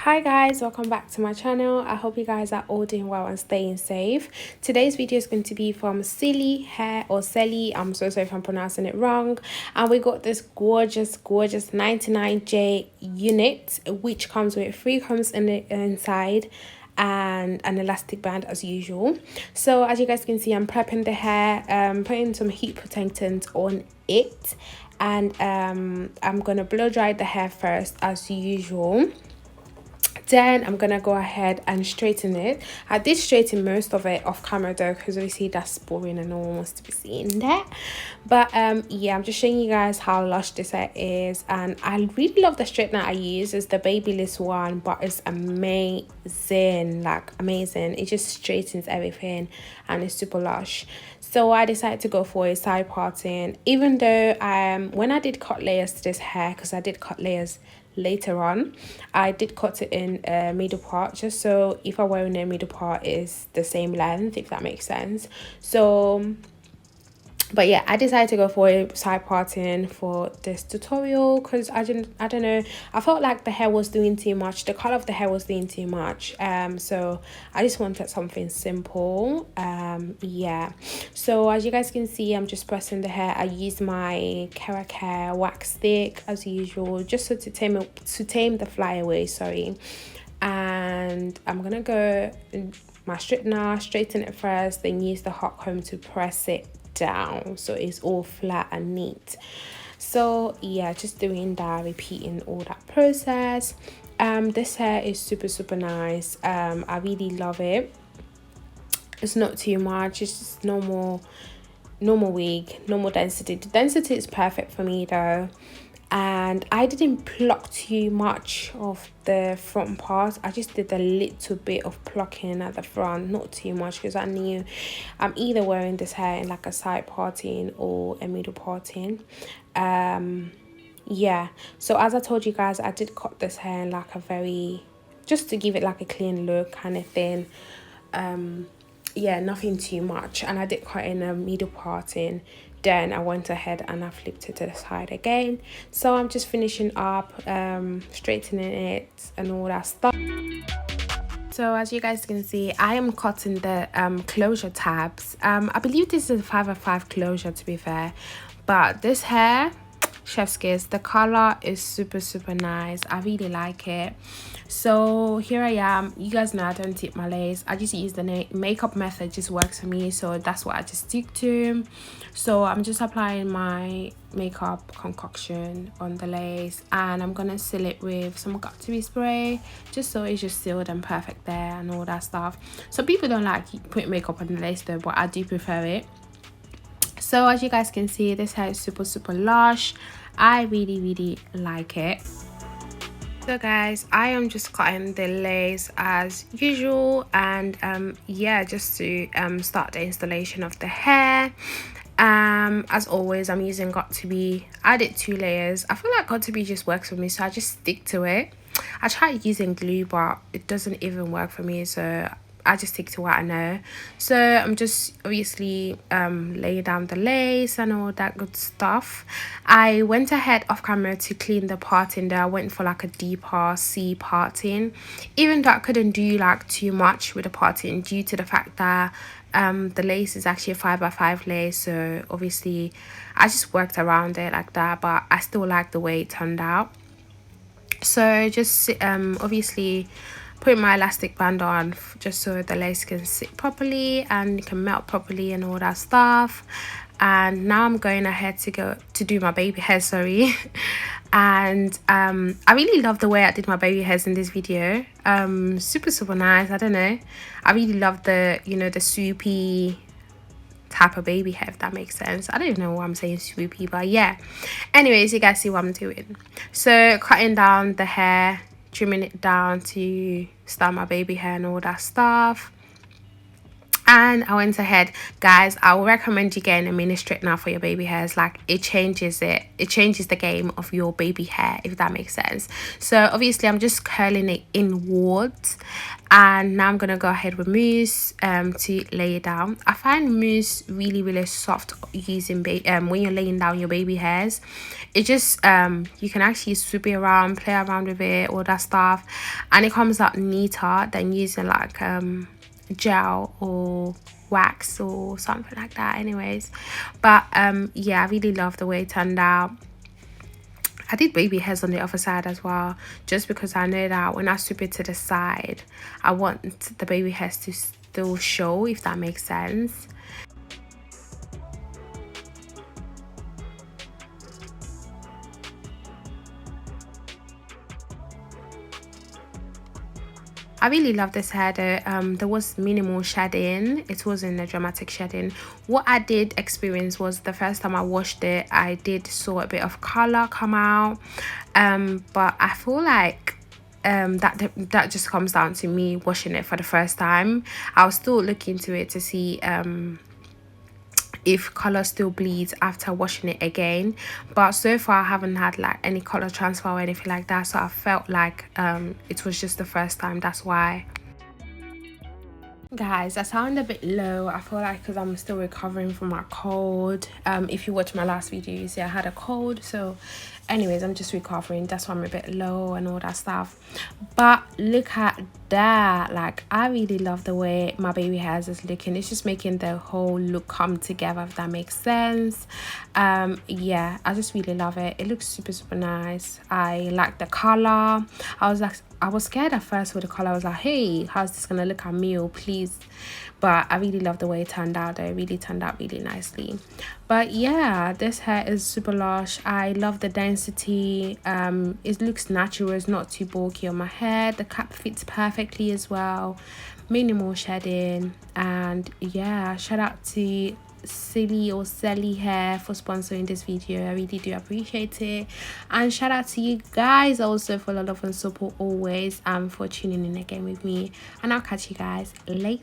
Hi guys, welcome back to my channel. I hope you guys are all doing well and staying safe. Today's video is going to be from CelieHair or CELIE. I'm so sorry if I'm pronouncing it wrong. And we got this gorgeous 99J unit, which comes with 3 combs in the inside and an elastic band as usual. So as you guys can see, I'm prepping the hair, putting some heat protectant on it, and I'm gonna blow dry the hair first as usual. Then I'm gonna go ahead and straighten it. I did straighten most of it off camera though, because obviously that's boring and no one wants to be seeing that. But yeah, I'm just showing you guys how lush this hair is, and I really love the straightener I use. It's the Babyliss one, but it's amazing, like amazing. It just straightens everything and it's super lush. So I decided to go for a side parting, even though when I did cut layers to this hair, because I did cut layers later on, I did cut it in a middle part, just so if I wear in a middle part is the same length, if that makes sense. So but yeah, I decided to go for a side parting for this tutorial because I don't know, I felt like the hair was doing too much, the color of the hair was doing too much, so I just wanted something simple. Yeah, so as you guys can see, I'm just pressing the hair. I used my CelieHair wax stick as usual, just so to tame the flyaway, sorry. And I'm gonna go my straightener, straighten it first, then use the hot comb to press it down so it's all flat and neat. So yeah, just doing that, repeating all that process. This hair is super nice. I really love it. It's not too much, it's just normal wig, normal density. The density is perfect for me though, and I didn't pluck too much of the front part. I just did a little bit of plucking at the front, not too much, because I knew I'm either wearing this hair in like a side parting or a middle parting. Yeah, so as I told you guys, I did cut this hair in like a very, just to give it like a clean look kind of thing. Yeah, nothing too much, and I did cut in a middle parting. Then I went ahead and I flipped it to the side again. So I'm just finishing up, straightening it and all that stuff. So as you guys can see, I am cutting the closure tabs. I believe this is a 5/5 closure, to be fair, but this hair, chef's kiss, the color is super nice. I really like it. So here I am. You guys know I don't tip my lace. I just use the makeup method, just works for me, so that's what I just stick to. So I'm just applying my makeup concoction on the lace, and I'm gonna seal it with some got-to-be spray, just so it's just sealed and perfect there and all that stuff. So people don't like putting makeup on the lace though, but I do prefer it. So as you guys can see, this hair is super lush. I really like it. So guys, I am just cutting the lace as usual, and yeah, just to start the installation of the hair. As always, I'm using got-to-be. I did 2 layers. I feel like got-to-be just works for me, so I just stick to it. I tried using glue, but it doesn't even work for me, so I just stick to what I know. So I'm just obviously laying down the lace and all that good stuff. I went ahead off camera to clean the parting there. I went for like a deeper C parting, even though I couldn't do like too much with the parting due to the fact that the lace is actually a 5/5 lace. So obviously I just worked around it like that, but I still like the way it turned out. So just obviously putting my elastic band on just so the lace can sit properly and can melt properly and all that stuff. And now I'm going ahead to do my baby hair, sorry. And I really love the way I did my baby hairs in this video. Super nice. I don't know, I really love the, you know, the swoopy type of baby hair, if that makes sense. I don't even know why I'm saying swoopy, but yeah, anyways, you guys see what I'm doing. So cutting down the hair, trimming it down to start my baby hair and all that stuff. And I went ahead, guys, I will recommend you getting a mini straightener for your baby hairs. Like, it changes the game of your baby hair, if that makes sense. So obviously I'm just curling it inwards, and now I'm gonna go ahead with mousse to lay it down. I find mousse really soft using when you're laying down your baby hairs. It just you can actually swoop it around, play around with it, all that stuff, and it comes out neater than using like gel or wax or something like that. Anyways, but yeah, I really love the way it turned out. I did baby hairs on the other side as well, just because I know that when I swoop it to the side, I want the baby hairs to still show, if that makes sense. I really love this hair though. There was minimal shedding. It wasn't a dramatic shedding. What I did experience was the first time I washed it, I did saw a bit of color come out, but I feel like that just comes down to me washing it for the first time. I'll still look into it to see if color still bleeds after washing it again, but so far I haven't had like any color transfer or anything like that, so I felt like it was just the first time. That's why. Guys, I sound a bit low. I feel like because I'm still recovering from my cold. If you watch my last video, you see I had a cold, so anyways, I'm just recovering. That's why I'm a bit low and all that stuff. But look at that. Like, I really love the way my baby hairs is looking. It's just making the whole look come together, if that makes sense. Yeah, I just really love it. It looks super nice. I like the color. I was scared at first with the color. I was like, hey, how's this gonna look at me, or please? But I really love the way it turned out. It really turned out really nicely. But yeah, this hair is super lush. I love the density. It looks natural. It's not too bulky on my hair. The cap fits perfectly as well. Minimal shedding. And yeah, shout out to CELIE or CelieHair for sponsoring this video. I really do appreciate it, and shout out to you guys also for the love and support always, and for tuning in again with me, and I'll catch you guys later.